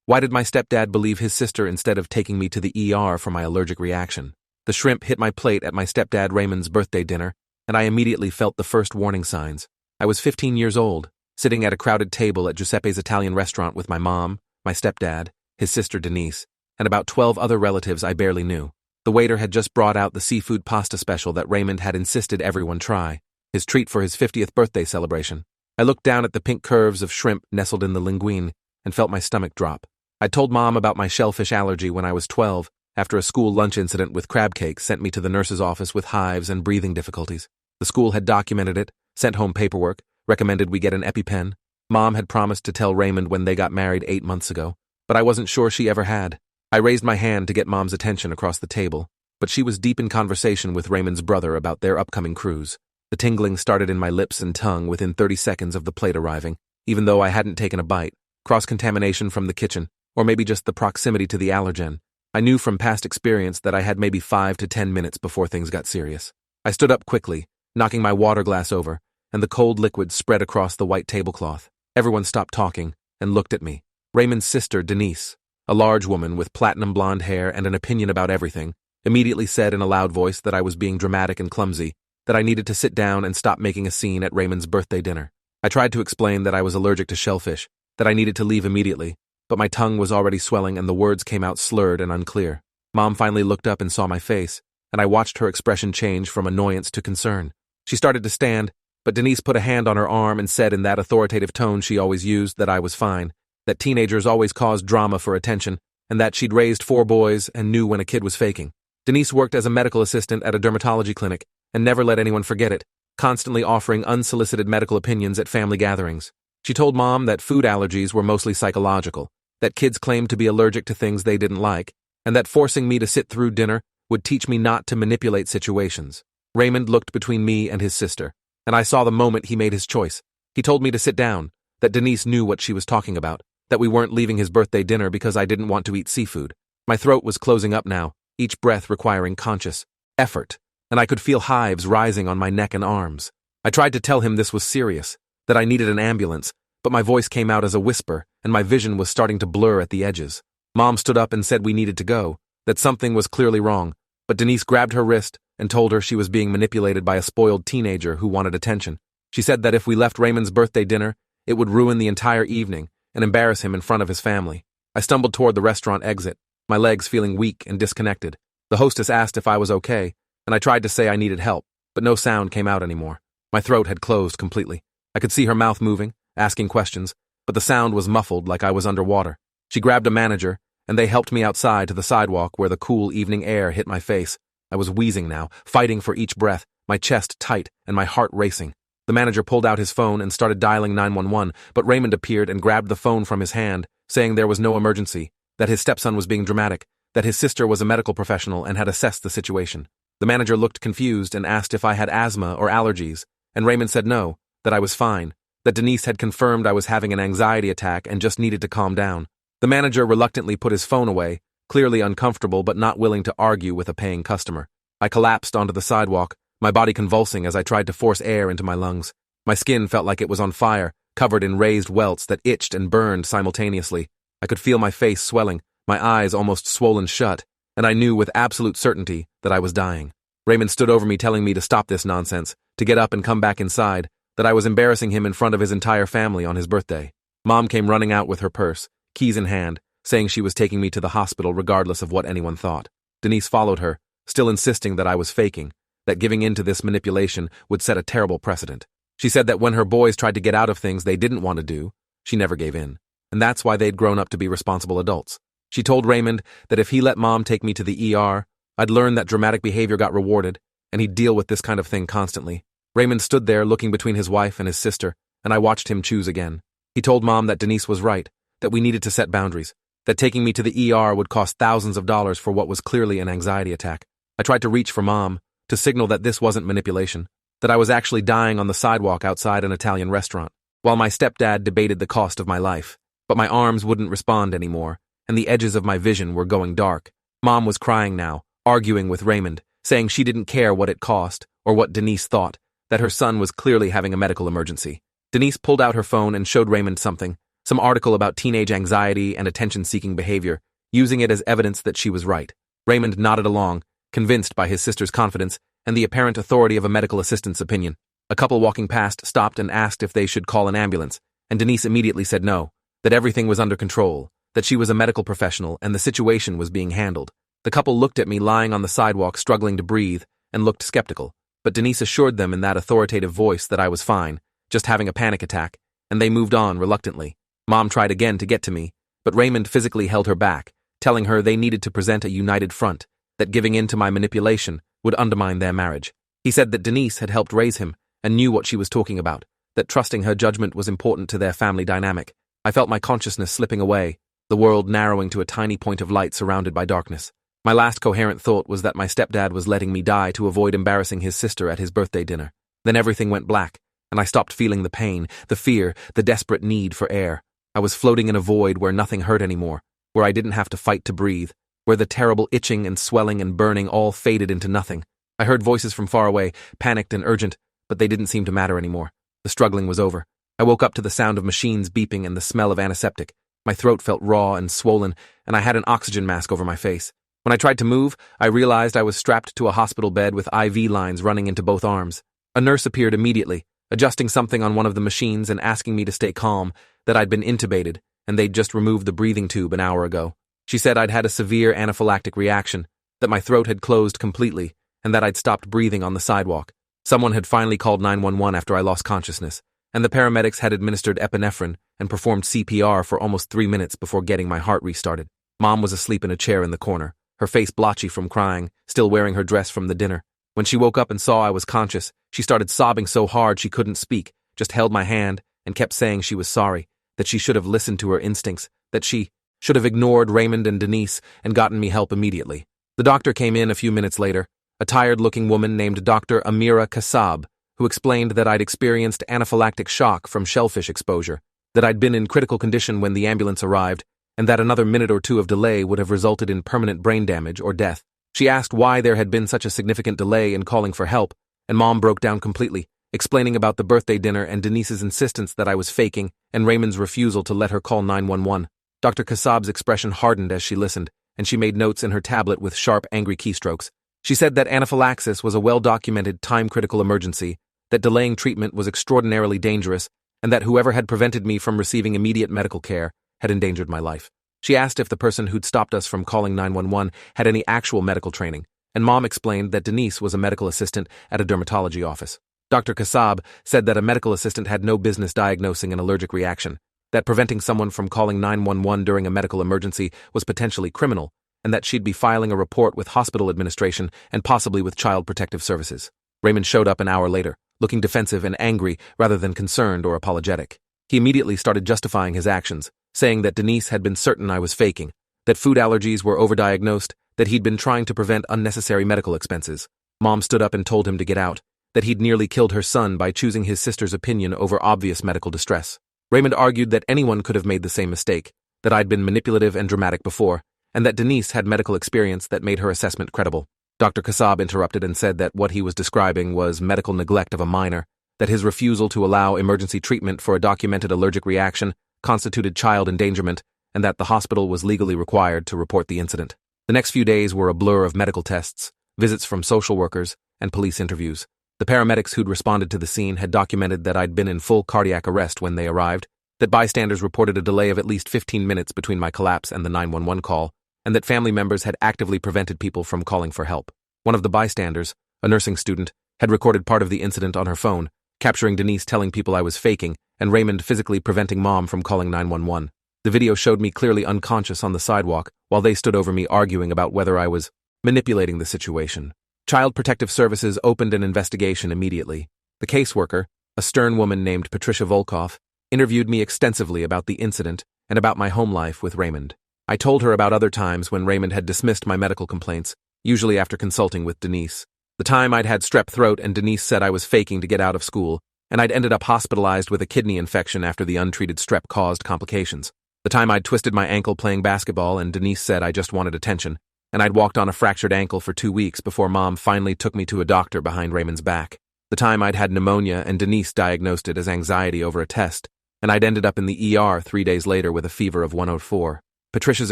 Why did my stepdad believe his sister instead of taking me to the ER for my allergic reaction? The shrimp hit my plate at my stepdad Raymond's birthday dinner, and I immediately felt the first warning signs. I was 15 years old, sitting at a crowded table at Giuseppe's Italian restaurant with my mom, my stepdad, his sister Denise, and about 12 other relatives I barely knew. The waiter had just brought out the seafood pasta special that Raymond had insisted everyone try, his treat for his 50th birthday celebration. I looked down at the pink curves of shrimp nestled in the linguine and felt my stomach drop. I told Mom about my shellfish allergy when I was 12, after a school lunch incident with crab cake sent me to the nurse's office with hives and breathing difficulties. The school had documented it, sent home paperwork, recommended we get an EpiPen. Mom had promised to tell Raymond when they got married 8 months ago, but I wasn't sure she ever had. I raised my hand to get Mom's attention across the table, but she was deep in conversation with Raymond's brother about their upcoming cruise. The tingling started in my lips and tongue within 30 seconds of the plate arriving, even though I hadn't taken a bite. Cross-contamination from the kitchen, or maybe just the proximity to the allergen. I knew from past experience that I had maybe 5 to 10 minutes before things got serious. I stood up quickly, knocking my water glass over, and the cold liquid spread across the white tablecloth. Everyone stopped talking and looked at me. Raymond's sister, Denise, a large woman with platinum blonde hair and an opinion about everything, immediately said in a loud voice that I was being dramatic and clumsy, that I needed to sit down and stop making a scene at Raymond's birthday dinner. I tried to explain that I was allergic to shellfish, that I needed to leave immediately, but my tongue was already swelling and the words came out slurred and unclear. Mom finally looked up and saw my face, and I watched her expression change from annoyance to concern. She started to stand, but Denise put a hand on her arm and said in that authoritative tone she always used that I was fine, that teenagers always caused drama for attention, and that she'd raised 4 boys and knew when a kid was faking. Denise worked as a medical assistant at a dermatology clinic and never let anyone forget it, constantly offering unsolicited medical opinions at family gatherings. She told Mom that food allergies were mostly psychological, that kids claimed to be allergic to things they didn't like, and that forcing me to sit through dinner would teach me not to manipulate situations. Raymond looked between me and his sister, and I saw the moment he made his choice. He told me to sit down, that Denise knew what she was talking about, that we weren't leaving his birthday dinner because I didn't want to eat seafood. My throat was closing up now, each breath requiring conscious effort, and I could feel hives rising on my neck and arms. I tried to tell him this was serious, that I needed an ambulance, but my voice came out as a whisper, and my vision was starting to blur at the edges. Mom stood up and said we needed to go, that something was clearly wrong, but Denise grabbed her wrist and told her she was being manipulated by a spoiled teenager who wanted attention. She said that if we left Raymond's birthday dinner, it would ruin the entire evening and embarrass him in front of his family. I stumbled toward the restaurant exit, my legs feeling weak and disconnected. The hostess asked if I was okay, and I tried to say I needed help, but no sound came out anymore. My throat had closed completely. I could see her mouth moving, asking questions, but the sound was muffled like I was underwater. She grabbed a manager, and they helped me outside to the sidewalk where the cool evening air hit my face. I was wheezing now, fighting for each breath, my chest tight and my heart racing. The manager pulled out his phone and started dialing 911, but Raymond appeared and grabbed the phone from his hand, saying there was no emergency, that his stepson was being dramatic, that his sister was a medical professional and had assessed the situation. The manager looked confused and asked if I had asthma or allergies, and Raymond said no, that I was fine, that Denise had confirmed I was having an anxiety attack and just needed to calm down. The manager reluctantly put his phone away, clearly uncomfortable but not willing to argue with a paying customer. I collapsed onto the sidewalk, my body convulsing as I tried to force air into my lungs. My skin felt like it was on fire, covered in raised welts that itched and burned simultaneously. I could feel my face swelling, my eyes almost swollen shut, and I knew with absolute certainty that I was dying. Raymond stood over me telling me to stop this nonsense, to get up and come back inside, that I was embarrassing him in front of his entire family on his birthday. Mom came running out with her purse, keys in hand, saying she was taking me to the hospital regardless of what anyone thought. Denise followed her, still insisting that I was faking, that giving in to this manipulation would set a terrible precedent. She said that when her boys tried to get out of things they didn't want to do, she never gave in, and that's why they'd grown up to be responsible adults. She told Raymond that if he let Mom take me to the ER, I'd learn that dramatic behavior got rewarded, and he'd deal with this kind of thing constantly. Raymond stood there looking between his wife and his sister, and I watched him choose again. He told Mom that Denise was right, that we needed to set boundaries, that taking me to the ER would cost thousands of dollars for what was clearly an anxiety attack. I tried to reach for Mom, to signal that this wasn't manipulation, that I was actually dying on the sidewalk outside an Italian restaurant, while my stepdad debated the cost of my life. But my arms wouldn't respond anymore, and the edges of my vision were going dark. Mom was crying now, arguing with Raymond, saying she didn't care what it cost, or what Denise thought, that her son was clearly having a medical emergency. Denise pulled out her phone and showed Raymond something some article about teenage anxiety and attention-seeking behavior, using it as evidence that she was right. Raymond nodded along, convinced by his sister's confidence and the apparent authority of a medical assistant's opinion. A couple walking past stopped and asked if they should call an ambulance, and Denise immediately said no, that everything was under control, that she was a medical professional and the situation was being handled. The couple looked at me lying on the sidewalk struggling to breathe and looked skeptical, but Denise assured them in that authoritative voice that I was fine, just having a panic attack, and they moved on reluctantly. Mom tried again to get to me, but Raymond physically held her back, telling her they needed to present a united front, that giving in to my manipulation would undermine their marriage. He said that Denise had helped raise him and knew what she was talking about, that trusting her judgment was important to their family dynamic. I felt my consciousness slipping away, the world narrowing to a tiny point of light surrounded by darkness. My last coherent thought was that my stepdad was letting me die to avoid embarrassing his sister at his birthday dinner. Then everything went black, and I stopped feeling the pain, the fear, the desperate need for air. I was floating in a void where nothing hurt anymore, where I didn't have to fight to breathe, where the terrible itching and swelling and burning all faded into nothing. I heard voices from far away, panicked and urgent, but they didn't seem to matter anymore. The struggling was over. I woke up to the sound of machines beeping and the smell of antiseptic. My throat felt raw and swollen, and I had an oxygen mask over my face. When I tried to move, I realized I was strapped to a hospital bed with IV lines running into both arms. A nurse appeared immediately, adjusting something on one of the machines and asking me to stay calm, that I'd been intubated, and they'd just removed the breathing tube an hour ago. She said I'd had a severe anaphylactic reaction, that my throat had closed completely, and that I'd stopped breathing on the sidewalk. Someone had finally called 911 after I lost consciousness, and the paramedics had administered epinephrine and performed CPR for almost 3 minutes before getting my heart restarted. Mom was asleep in a chair in the corner, her face blotchy from crying, still wearing her dress from the dinner. When she woke up and saw I was conscious, she started sobbing so hard she couldn't speak, just held my hand and kept saying she was sorry, that she should have listened to her instincts, that she should have ignored Raymond and Denise and gotten me help immediately. The doctor came in a few minutes later, a tired-looking woman named Dr. Amira Kassab, who explained that I'd experienced anaphylactic shock from shellfish exposure, that I'd been in critical condition when the ambulance arrived, and that another minute or two of delay would have resulted in permanent brain damage or death. She asked why there had been such a significant delay in calling for help, and Mom broke down completely, explaining about the birthday dinner and Denise's insistence that I was faking and Raymond's refusal to let her call 911. Dr. Kassab's expression hardened as she listened, and she made notes in her tablet with sharp, angry keystrokes. She said that anaphylaxis was a well-documented, time-critical emergency, that delaying treatment was extraordinarily dangerous, and that whoever had prevented me from receiving immediate medical care had endangered my life. She asked if the person who'd stopped us from calling 911 had any actual medical training, and Mom explained that Denise was a medical assistant at a dermatology office. Dr. Kassab said that a medical assistant had no business diagnosing an allergic reaction, that preventing someone from calling 911 during a medical emergency was potentially criminal, and that she'd be filing a report with hospital administration and possibly with Child Protective Services. Raymond showed up an hour later, looking defensive and angry rather than concerned or apologetic. He immediately started justifying his actions, saying that Denise had been certain I was faking, that food allergies were overdiagnosed, that he'd been trying to prevent unnecessary medical expenses. Mom stood up and told him to get out, that he'd nearly killed her son by choosing his sister's opinion over obvious medical distress. Raymond argued that anyone could have made the same mistake, that I'd been manipulative and dramatic before, and that Denise had medical experience that made her assessment credible. Dr. Kassab interrupted and said that what he was describing was medical neglect of a minor, that his refusal to allow emergency treatment for a documented allergic reaction constituted child endangerment, and that the hospital was legally required to report the incident. The next few days were a blur of medical tests, visits from social workers, and police interviews. The paramedics who'd responded to the scene had documented that I'd been in full cardiac arrest when they arrived, that bystanders reported a delay of at least 15 minutes between my collapse and the 911 call, and that family members had actively prevented people from calling for help. One of the bystanders, a nursing student, had recorded part of the incident on her phone, capturing Denise telling people I was faking and Raymond physically preventing Mom from calling 911. The video showed me clearly unconscious on the sidewalk while they stood over me arguing about whether I was manipulating the situation. Child Protective Services opened an investigation immediately. The caseworker, a stern woman named Patricia Volkov, interviewed me extensively about the incident and about my home life with Raymond. I told her about other times when Raymond had dismissed my medical complaints, usually after consulting with Denise. The time I'd had strep throat and Denise said I was faking to get out of school, and I'd ended up hospitalized with a kidney infection after the untreated strep caused complications. The time I'd twisted my ankle playing basketball and Denise said I just wanted attention, and I'd walked on a fractured ankle for 2 weeks before Mom finally took me to a doctor behind Raymond's back. The time I'd had pneumonia and Denise diagnosed it as anxiety over a test, and I'd ended up in the ER 3 days later with a fever of 104. Patricia's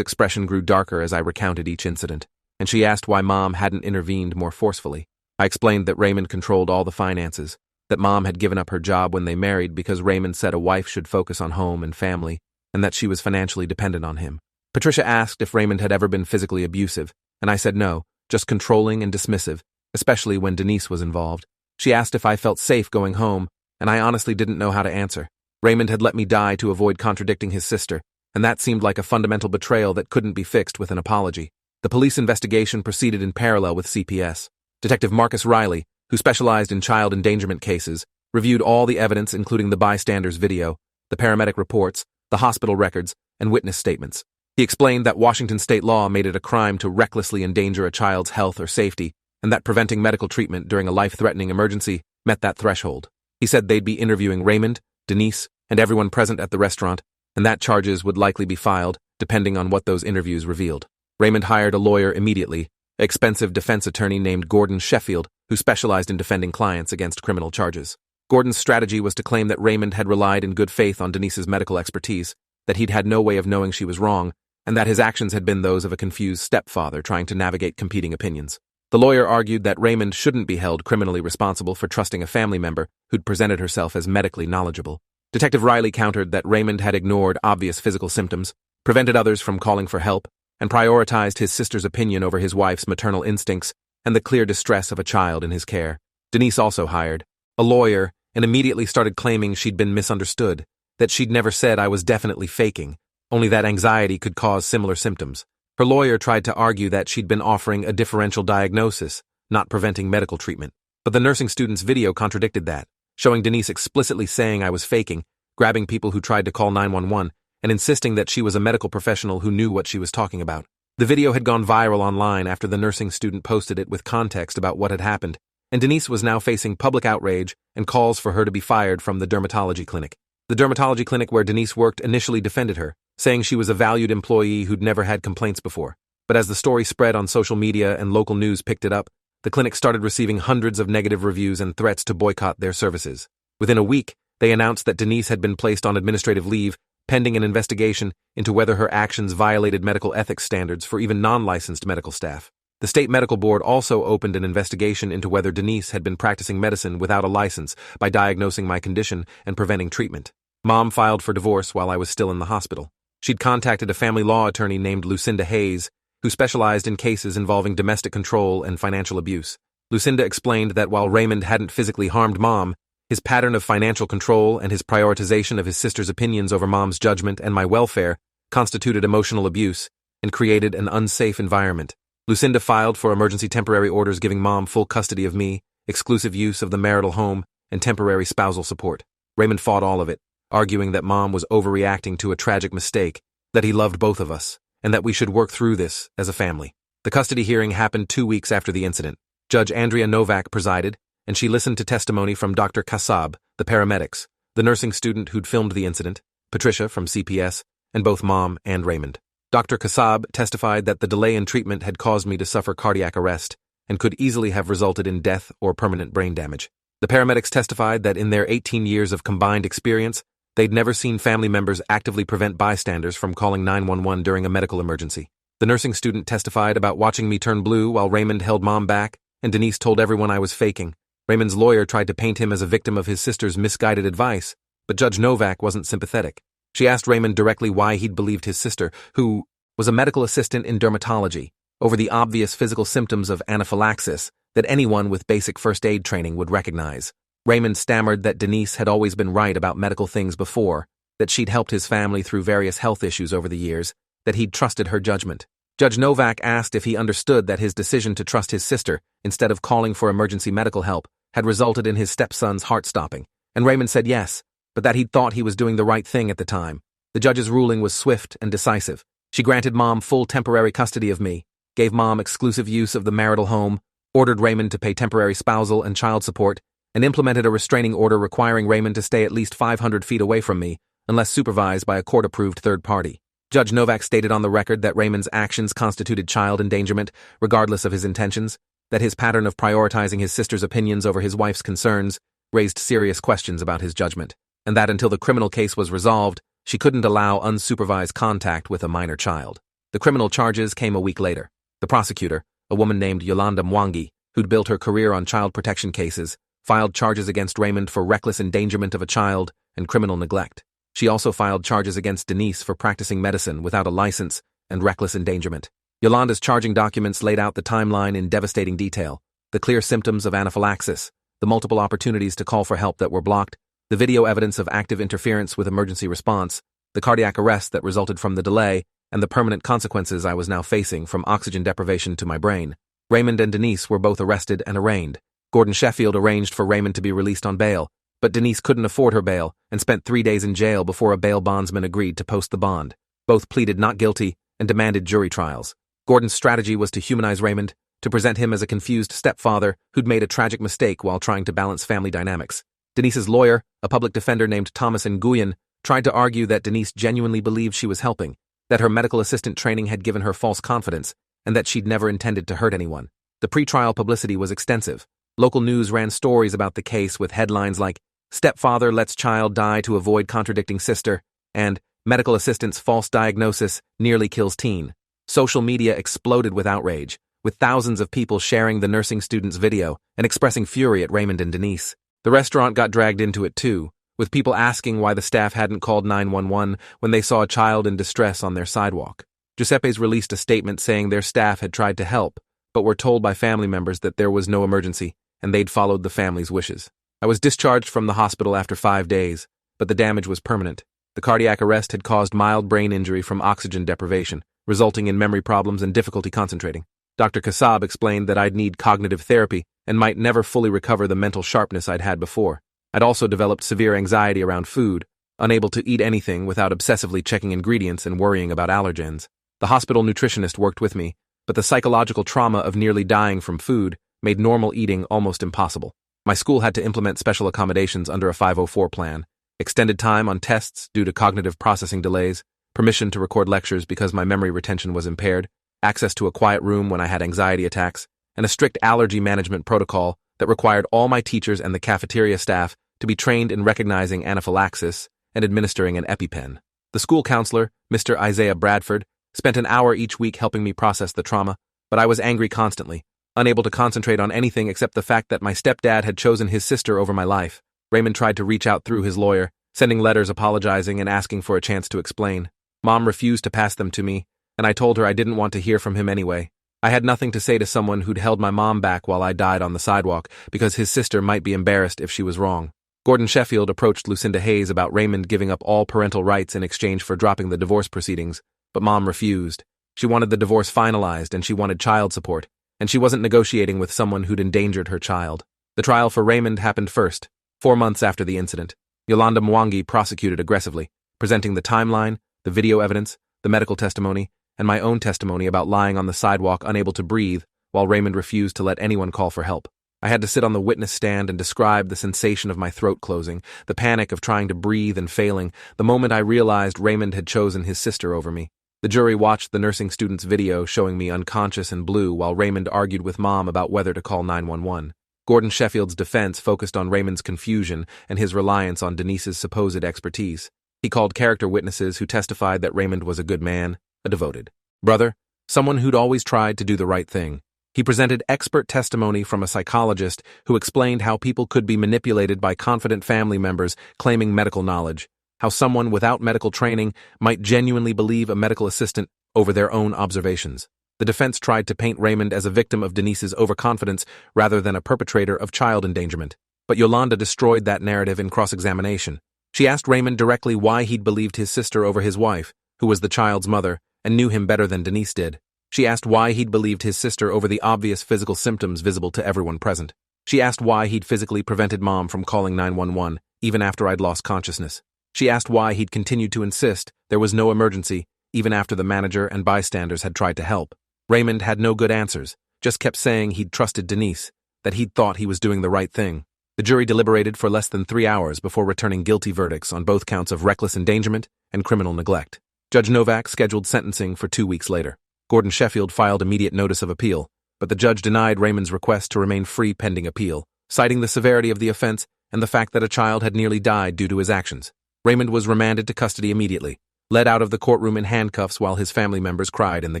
expression grew darker as I recounted each incident, and she asked why Mom hadn't intervened more forcefully. I explained that Raymond controlled all the finances, that Mom had given up her job when they married because Raymond said a wife should focus on home and family, and that she was financially dependent on him. Patricia asked if Raymond had ever been physically abusive, and I said no, just controlling and dismissive, especially when Denise was involved. She asked if I felt safe going home, and I honestly didn't know how to answer. Raymond had let me die to avoid contradicting his sister, and that seemed like a fundamental betrayal that couldn't be fixed with an apology. The police investigation proceeded in parallel with CPS. Detective Marcus Riley, who specialized in child endangerment cases, reviewed all the evidence including the bystander's video, the paramedic reports, the hospital records, and witness statements. He explained that Washington state law made it a crime to recklessly endanger a child's health or safety, and that preventing medical treatment during a life-threatening emergency met that threshold. He said they'd be interviewing Raymond, Denise, and everyone present at the restaurant, and that charges would likely be filed, depending on what those interviews revealed. Raymond hired a lawyer immediately, an expensive defense attorney named Gordon Sheffield, who specialized in defending clients against criminal charges. Gordon's strategy was to claim that Raymond had relied in good faith on Denise's medical expertise, that he'd had no way of knowing she was wrong, and that his actions had been those of a confused stepfather trying to navigate competing opinions. The lawyer argued that Raymond shouldn't be held criminally responsible for trusting a family member who'd presented herself as medically knowledgeable. Detective Riley countered that Raymond had ignored obvious physical symptoms, prevented others from calling for help, and prioritized his sister's opinion over his wife's maternal instincts and the clear distress of a child in his care. Denise also hired a lawyer and immediately started claiming she'd been misunderstood, that she'd never said I was definitely faking, only that anxiety could cause similar symptoms. Her lawyer tried to argue that she'd been offering a differential diagnosis, not preventing medical treatment. But the nursing student's video contradicted that, showing Denise explicitly saying I was faking, grabbing people who tried to call 911, and insisting that she was a medical professional who knew what she was talking about. The video had gone viral online after the nursing student posted it with context about what had happened, and Denise was now facing public outrage and calls for her to be fired from the dermatology clinic. The dermatology clinic where Denise worked initially defended her, saying she was a valued employee who'd never had complaints before. But as the story spread on social media and local news picked it up, the clinic started receiving hundreds of negative reviews and threats to boycott their services. Within a week, they announced that Denise had been placed on administrative leave, pending an investigation into whether her actions violated medical ethics standards for even non-licensed medical staff. The state medical board also opened an investigation into whether Denise had been practicing medicine without a license by diagnosing my condition and preventing treatment. Mom filed for divorce while I was still in the hospital. She'd contacted a family law attorney named Lucinda Hayes, who specialized in cases involving domestic control and financial abuse. Lucinda explained that while Raymond hadn't physically harmed Mom, his pattern of financial control and his prioritization of his sister's opinions over Mom's judgment and my welfare constituted emotional abuse and created an unsafe environment. Lucinda filed for emergency temporary orders giving Mom full custody of me, exclusive use of the marital home, and temporary spousal support. Raymond fought all of it, arguing that Mom was overreacting to a tragic mistake, that he loved both of us, and that we should work through this as a family. The custody hearing happened 2 weeks after the incident. Judge Andrea Novak presided, and she listened to testimony from Dr. Kassab, the paramedics, the nursing student who'd filmed the incident, Patricia from CPS, and both Mom and Raymond. Dr. Kassab testified that the delay in treatment had caused me to suffer cardiac arrest and could easily have resulted in death or permanent brain damage. The paramedics testified that in their 18 years of combined experience, they'd never seen family members actively prevent bystanders from calling 911 during a medical emergency. The nursing student testified about watching me turn blue while Raymond held Mom back, and Denise told everyone I was faking. Raymond's lawyer tried to paint him as a victim of his sister's misguided advice, but Judge Novak wasn't sympathetic. She asked Raymond directly why he'd believed his sister, who was a medical assistant in dermatology, over the obvious physical symptoms of anaphylaxis that anyone with basic first aid training would recognize. Raymond stammered that Denise had always been right about medical things before, that she'd helped his family through various health issues over the years, that he'd trusted her judgment. Judge Novak asked if he understood that his decision to trust his sister instead of calling for emergency medical help had resulted in his stepson's heart stopping, and Raymond said yes, but that he'd thought he was doing the right thing at the time. The judge's ruling was swift and decisive. She granted Mom full temporary custody of me, gave Mom exclusive use of the marital home, ordered Raymond to pay temporary spousal and child support, and implemented a restraining order requiring Raymond to stay at least 500 feet away from me, unless supervised by a court-approved third party. Judge Novak stated on the record that Raymond's actions constituted child endangerment, regardless of his intentions, that his pattern of prioritizing his sister's opinions over his wife's concerns raised serious questions about his judgment, and that until the criminal case was resolved, she couldn't allow unsupervised contact with a minor child. The criminal charges came a week later. The prosecutor, a woman named Yolanda Mwangi, who'd built her career on child protection cases, filed charges against Raymond for reckless endangerment of a child and criminal neglect. She also filed charges against Denise for practicing medicine without a license and reckless endangerment. Yolanda's charging documents laid out the timeline in devastating detail: the clear symptoms of anaphylaxis, the multiple opportunities to call for help that were blocked, the video evidence of active interference with emergency response, the cardiac arrest that resulted from the delay, and the permanent consequences I was now facing from oxygen deprivation to my brain. Raymond and Denise were both arrested and arraigned. Gordon Sheffield arranged for Raymond to be released on bail, but Denise couldn't afford her bail and spent 3 days in jail before a bail bondsman agreed to post the bond. Both pleaded not guilty and demanded jury trials. Gordon's strategy was to humanize Raymond, to present him as a confused stepfather who'd made a tragic mistake while trying to balance family dynamics. Denise's lawyer, a public defender named Thomas Nguyen, tried to argue that Denise genuinely believed she was helping, that her medical assistant training had given her false confidence, and that she'd never intended to hurt anyone. The pre-trial publicity was extensive. Local news ran stories about the case with headlines like, "Stepfather lets child die to avoid contradicting sister," and "Medical assistant's false diagnosis nearly kills teen." Social media exploded with outrage, with thousands of people sharing the nursing student's video and expressing fury at Raymond and Denise. The restaurant got dragged into it too, with people asking why the staff hadn't called 911 when they saw a child in distress on their sidewalk. Giuseppe's released a statement saying their staff had tried to help, but were told by family members that there was no emergency and they'd followed the family's wishes. I was discharged from the hospital after 5 days, but the damage was permanent. The cardiac arrest had caused mild brain injury from oxygen deprivation, resulting in memory problems and difficulty concentrating. Dr. Kassab explained that I'd need cognitive therapy and might never fully recover the mental sharpness I'd had before. I'd also developed severe anxiety around food, unable to eat anything without obsessively checking ingredients and worrying about allergens. The hospital nutritionist worked with me, but the psychological trauma of nearly dying from food made normal eating almost impossible. My school had to implement special accommodations under a 504 plan, extended time on tests due to cognitive processing delays, permission to record lectures because my memory retention was impaired, access to a quiet room when I had anxiety attacks, and a strict allergy management protocol that required all my teachers and the cafeteria staff to be trained in recognizing anaphylaxis and administering an EpiPen. The school counselor, Mr. Isaiah Bradford, spent an hour each week helping me process the trauma, but I was angry constantly, unable to concentrate on anything except the fact that my stepdad had chosen his sister over my life. Raymond tried to reach out through his lawyer, sending letters apologizing and asking for a chance to explain. Mom refused to pass them to me, and I told her I didn't want to hear from him anyway. I had nothing to say to someone who'd held my mom back while I died on the sidewalk because his sister might be embarrassed if she was wrong. Gordon Sheffield approached Lucinda Hayes about Raymond giving up all parental rights in exchange for dropping the divorce proceedings, but Mom refused. She wanted the divorce finalized and she wanted child support, and she wasn't negotiating with someone who'd endangered her child. The trial for Raymond happened first, 4 months after the incident. Yolanda Mwangi prosecuted aggressively, presenting the timeline, the video evidence, the medical testimony, and my own testimony about lying on the sidewalk unable to breathe while Raymond refused to let anyone call for help. I had to sit on the witness stand and describe the sensation of my throat closing, the panic of trying to breathe and failing, the moment I realized Raymond had chosen his sister over me. The jury watched the nursing student's video showing me unconscious and blue while Raymond argued with Mom about whether to call 911. Gordon Sheffield's defense focused on Raymond's confusion and his reliance on Denise's supposed expertise. He called character witnesses who testified that Raymond was a good man, a devoted brother, someone who'd always tried to do the right thing. He presented expert testimony from a psychologist who explained how people could be manipulated by confident family members claiming medical knowledge, how someone without medical training might genuinely believe a medical assistant over their own observations. The defense tried to paint Raymond as a victim of Denise's overconfidence rather than a perpetrator of child endangerment. But Yolanda destroyed that narrative in cross-examination. She asked Raymond directly why he'd believed his sister over his wife, who was the child's mother, and knew him better than Denise did. She asked why he'd believed his sister over the obvious physical symptoms visible to everyone present. She asked why he'd physically prevented Mom from calling 911, even after I'd lost consciousness. She asked why he'd continued to insist there was no emergency, even after the manager and bystanders had tried to help. Raymond had no good answers, just kept saying he'd trusted Denise, that he'd thought he was doing the right thing. The jury deliberated for less than 3 hours before returning guilty verdicts on both counts of reckless endangerment and criminal neglect. Judge Novak scheduled sentencing for 2 weeks later. Gordon Sheffield filed immediate notice of appeal, but the judge denied Raymond's request to remain free pending appeal, citing the severity of the offense and the fact that a child had nearly died due to his actions. Raymond was remanded to custody immediately, led out of the courtroom in handcuffs while his family members cried in the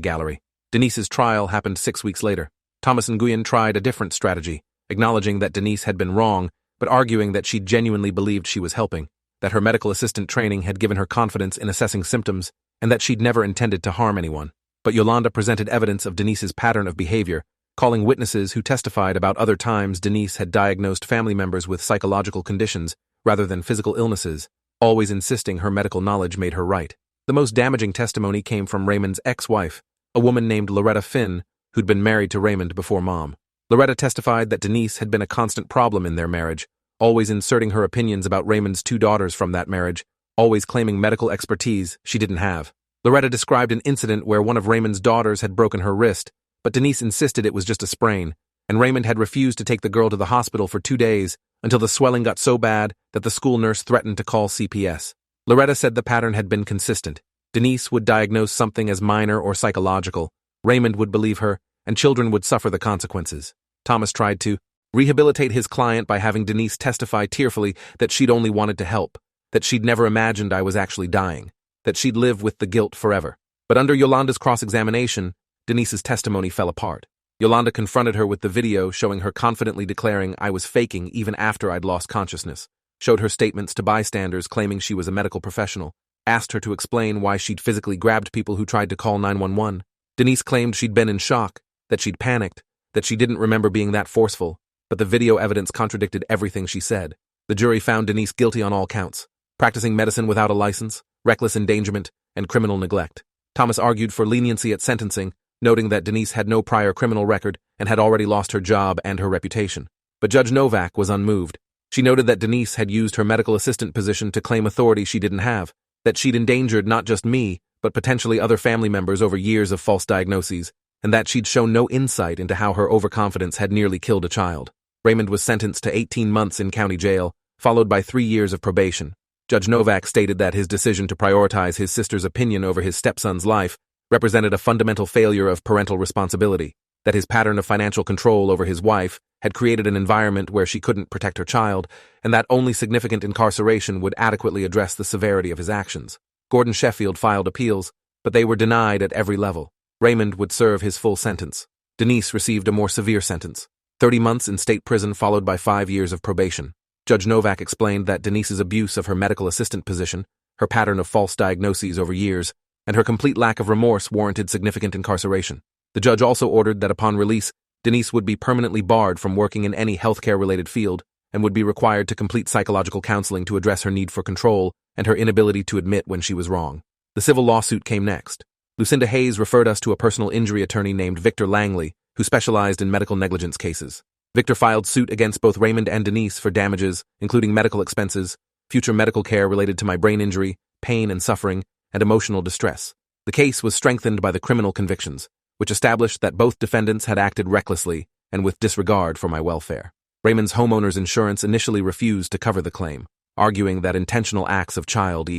gallery. Denise's trial happened 6 weeks later. Thomas Nguyen tried a different strategy, acknowledging that Denise had been wrong, but arguing that she genuinely believed she was helping, that her medical assistant training had given her confidence in assessing symptoms, and that she'd never intended to harm anyone. But Yolanda presented evidence of Denise's pattern of behavior, calling witnesses who testified about other times Denise had diagnosed family members with psychological conditions rather than physical illnesses, always insisting her medical knowledge made her right. The most damaging testimony came from Raymond's ex-wife, a woman named Loretta Finn, who'd been married to Raymond before Mom. Loretta testified that Denise had been a constant problem in their marriage, always inserting her opinions about Raymond's 2 daughters from that marriage, always claiming medical expertise she didn't have. Loretta described an incident where one of Raymond's daughters had broken her wrist, but Denise insisted it was just a sprain, and Raymond had refused to take the girl to the hospital for 2 days until the swelling got so bad that the school nurse threatened to call CPS. Loretta said the pattern had been consistent. Denise would diagnose something as minor or psychological, Raymond would believe her, and children would suffer the consequences. Thomas tried to rehabilitate his client by having Denise testify tearfully that she'd only wanted to help, that she'd never imagined I was actually dying, that she'd live with the guilt forever. But under Yolanda's cross-examination, Denise's testimony fell apart. Yolanda confronted her with the video showing her confidently declaring I was faking even after I'd lost consciousness, showed her statements to bystanders claiming she was a medical professional, asked her to explain why she'd physically grabbed people who tried to call 911. Denise claimed she'd been in shock, that she'd panicked, that she didn't remember being that forceful, but the video evidence contradicted everything she said. The jury found Denise guilty on all counts: practicing medicine without a license, reckless endangerment, and criminal neglect. Thomas argued for leniency at sentencing, noting that Denise had no prior criminal record and had already lost her job and her reputation. But Judge Novak was unmoved. She noted that Denise had used her medical assistant position to claim authority she didn't have, that she'd endangered not just me, but potentially other family members over years of false diagnoses, and that she'd shown no insight into how her overconfidence had nearly killed a child. Raymond was sentenced to 18 months in county jail, followed by 3 years of probation. Judge Novak stated that his decision to prioritize his sister's opinion over his stepson's life represented a fundamental failure of parental responsibility, that his pattern of financial control over his wife had created an environment where she couldn't protect her child, and that only significant incarceration would adequately address the severity of his actions. Gordon Sheffield filed appeals, but they were denied at every level. Raymond would serve his full sentence. Denise received a more severe sentence: 30 months in state prison followed by 5 years of probation. Judge Novak explained that Denise's abuse of her medical assistant position, her pattern of false diagnoses over years, and her complete lack of remorse warranted significant incarceration. The judge also ordered that upon release, Denise would be permanently barred from working in any healthcare-related field and would be required to complete psychological counseling to address her need for control and her inability to admit when she was wrong. The civil lawsuit came next. Lucinda Hayes referred us to a personal injury attorney named Victor Langley, who specialized in medical negligence cases. Victor filed suit against both Raymond and Denise for damages, including medical expenses, future medical care related to my brain injury, pain and suffering, and emotional distress. The case was strengthened by the criminal convictions, which established that both defendants had acted recklessly and with disregard for my welfare. Raymond's homeowner's insurance initially refused to cover the claim, arguing that intentional acts of child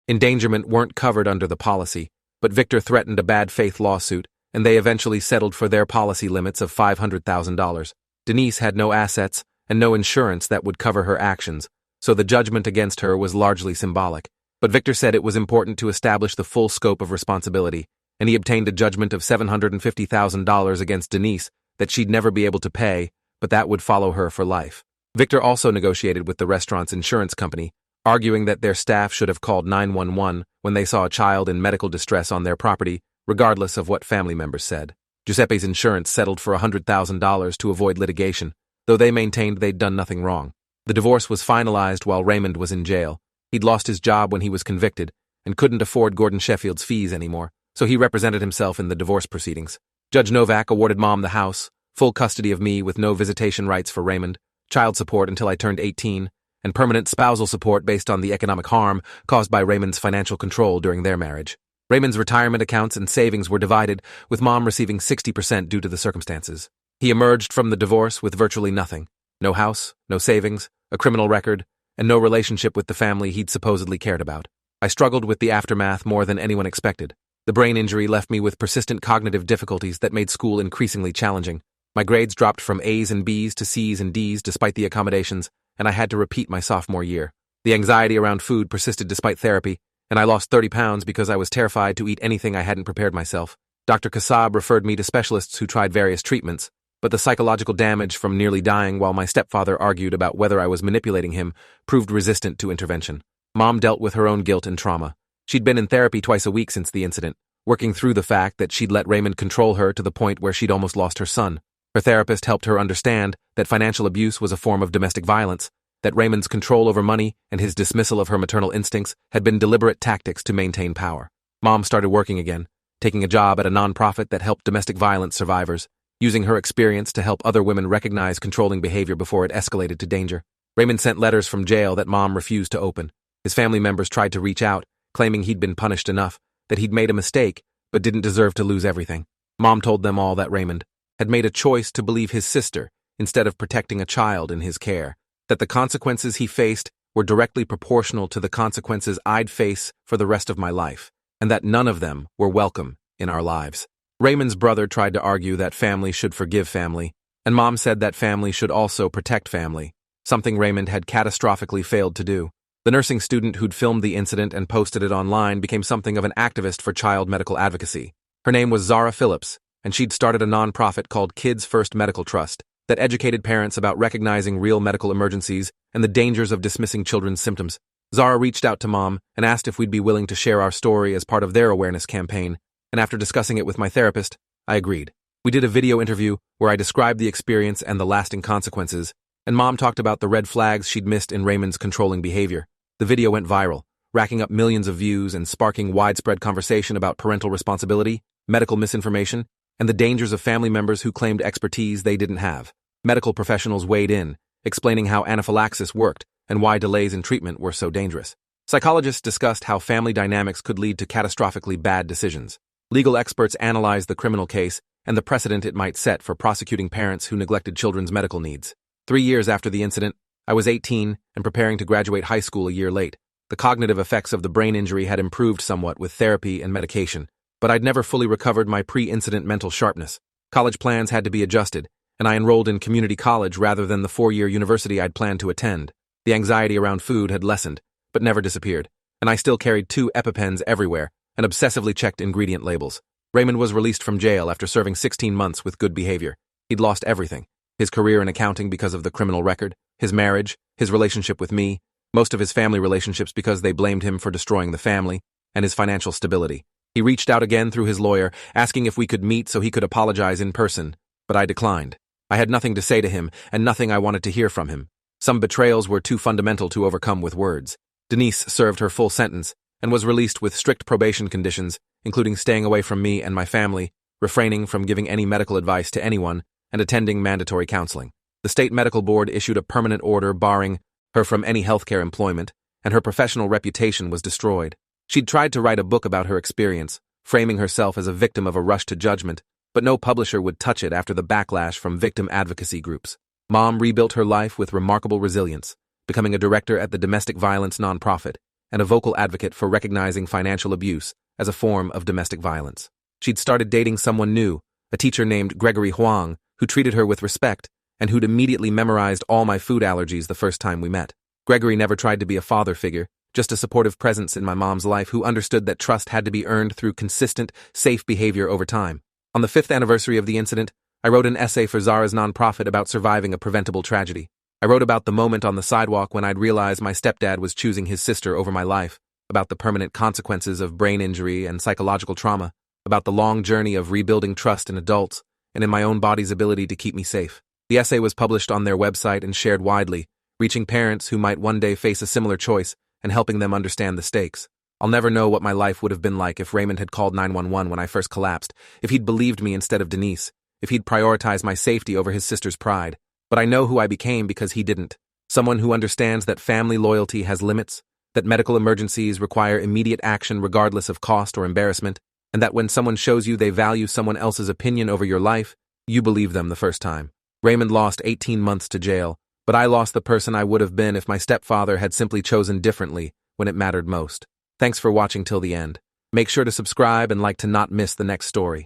endangerment weren't covered under the policy, but Victor threatened a bad faith lawsuit, and they eventually settled for their policy limits of $500,000. Denise had no assets and no insurance that would cover her actions, so the judgment against her was largely symbolic. But Victor said it was important to establish the full scope of responsibility, and he obtained a judgment of $750,000 against Denise that she'd never be able to pay, but that would follow her for life. Victor also negotiated with the restaurant's insurance company, arguing that their staff should have called 911 when they saw a child in medical distress on their property, regardless of what family members said. Giuseppe's insurance settled for $100,000 to avoid litigation, though they maintained they'd done nothing wrong. The divorce was finalized while Raymond was in jail. He'd lost his job when he was convicted and couldn't afford Gordon Sheffield's fees anymore, so he represented himself in the divorce proceedings. Judge Novak awarded Mom the house, full custody of me with no visitation rights for Raymond, child support until I turned 18, and permanent spousal support based on the economic harm caused by Raymond's financial control during their marriage. Raymond's retirement accounts and savings were divided, with Mom receiving 60% due to the circumstances. He emerged from the divorce with virtually nothing: no house, no savings, a criminal record, and no relationship with the family he'd supposedly cared about. I struggled with the aftermath more than anyone expected. The brain injury left me with persistent cognitive difficulties that made school increasingly challenging. My grades dropped from A's and B's to C's and D's despite the accommodations, and I had to repeat my sophomore year. The anxiety around food persisted despite therapy, and I lost 30 pounds because I was terrified to eat anything I hadn't prepared myself. Dr. Kassab referred me to specialists who tried various treatments, but the psychological damage from nearly dying while my stepfather argued about whether I was manipulating him proved resistant to intervention. Mom dealt with her own guilt and trauma. She'd been in therapy twice a week since the incident, working through the fact that she'd let Raymond control her to the point where she'd almost lost her son. Her therapist helped her understand that financial abuse was a form of domestic violence, that Raymond's control over money and his dismissal of her maternal instincts had been deliberate tactics to maintain power. Mom started working again, taking a job at a nonprofit that helped domestic violence survivors, using her experience to help other women recognize controlling behavior before it escalated to danger. Raymond sent letters from jail that Mom refused to open. His family members tried to reach out, claiming he'd been punished enough, that he'd made a mistake, but didn't deserve to lose everything. Mom told them all that Raymond had made a choice to believe his sister instead of protecting a child in his care, that the consequences he faced were directly proportional to the consequences I'd face for the rest of my life, and that none of them were welcome in our lives. Raymond's brother tried to argue that family should forgive family, and Mom said that family should also protect family, something Raymond had catastrophically failed to do. The nursing student who'd filmed the incident and posted it online became something of an activist for child medical advocacy. Her name was Zara Phillips, and she'd started a nonprofit called Kids First Medical Trust that educated parents about recognizing real medical emergencies and the dangers of dismissing children's symptoms. Zara reached out to Mom and asked if we'd be willing to share our story as part of their awareness campaign, and after discussing it with my therapist, I agreed. We did a video interview where I described the experience and the lasting consequences, and Mom talked about the red flags she'd missed in Raymond's controlling behavior. The video went viral, racking up millions of views and sparking widespread conversation about parental responsibility, medical misinformation, and the dangers of family members who claimed expertise they didn't have. Medical professionals weighed in, explaining how anaphylaxis worked and why delays in treatment were so dangerous. Psychologists discussed how family dynamics could lead to catastrophically bad decisions. Legal experts analyzed the criminal case and the precedent it might set for prosecuting parents who neglected children's medical needs. 3 years after the incident, I was 18 and preparing to graduate high school a year late. The cognitive effects of the brain injury had improved somewhat with therapy and medication, but I'd never fully recovered my pre-incident mental sharpness. College plans had to be adjusted, and I enrolled in community college rather than the 4-year university I'd planned to attend. The anxiety around food had lessened, but never disappeared, and I still carried 2 EpiPens everywhere and obsessively checked ingredient labels. Raymond was released from jail after serving 16 months with good behavior. He'd lost everything: his career in accounting because of the criminal record, his marriage, his relationship with me, most of his family relationships because they blamed him for destroying the family, and his financial stability. He reached out again through his lawyer, asking if we could meet so he could apologize in person, but I declined. I had nothing to say to him, and nothing I wanted to hear from him. Some betrayals were too fundamental to overcome with words. Denise served her full sentence and was released with strict probation conditions, including staying away from me and my family, refraining from giving any medical advice to anyone, and attending mandatory counseling. The state medical board issued a permanent order barring her from any healthcare employment, and her professional reputation was destroyed. She'd tried to write a book about her experience, framing herself as a victim of a rush to judgment, but no publisher would touch it after the backlash from victim advocacy groups. Mom rebuilt her life with remarkable resilience, becoming a director at the domestic violence nonprofit and a vocal advocate for recognizing financial abuse as a form of domestic violence. She'd started dating someone new, a teacher named Gregory Huang, who treated her with respect and who'd immediately memorized all my food allergies the first time we met. Gregory never tried to be a father figure, just a supportive presence in my mom's life who understood that trust had to be earned through consistent, safe behavior over time. On the 5th anniversary of the incident, I wrote an essay for Zara's nonprofit about surviving a preventable tragedy. I wrote about the moment on the sidewalk when I'd realized my stepdad was choosing his sister over my life, about the permanent consequences of brain injury and psychological trauma, about the long journey of rebuilding trust in adults and in my own body's ability to keep me safe. The essay was published on their website and shared widely, reaching parents who might one day face a similar choice and helping them understand the stakes. I'll never know what my life would have been like if Raymond had called 911 when I first collapsed, if he'd believed me instead of Denise, if he'd prioritized my safety over his sister's pride. But I know who I became because he didn't. Someone who understands that family loyalty has limits, that medical emergencies require immediate action regardless of cost or embarrassment, and that when someone shows you they value someone else's opinion over your life, you believe them the first time. Raymond lost 18 months to jail, but I lost the person I would have been if my stepfather had simply chosen differently when it mattered most. Thanks for watching till the end. Make sure to subscribe and like to not miss the next story.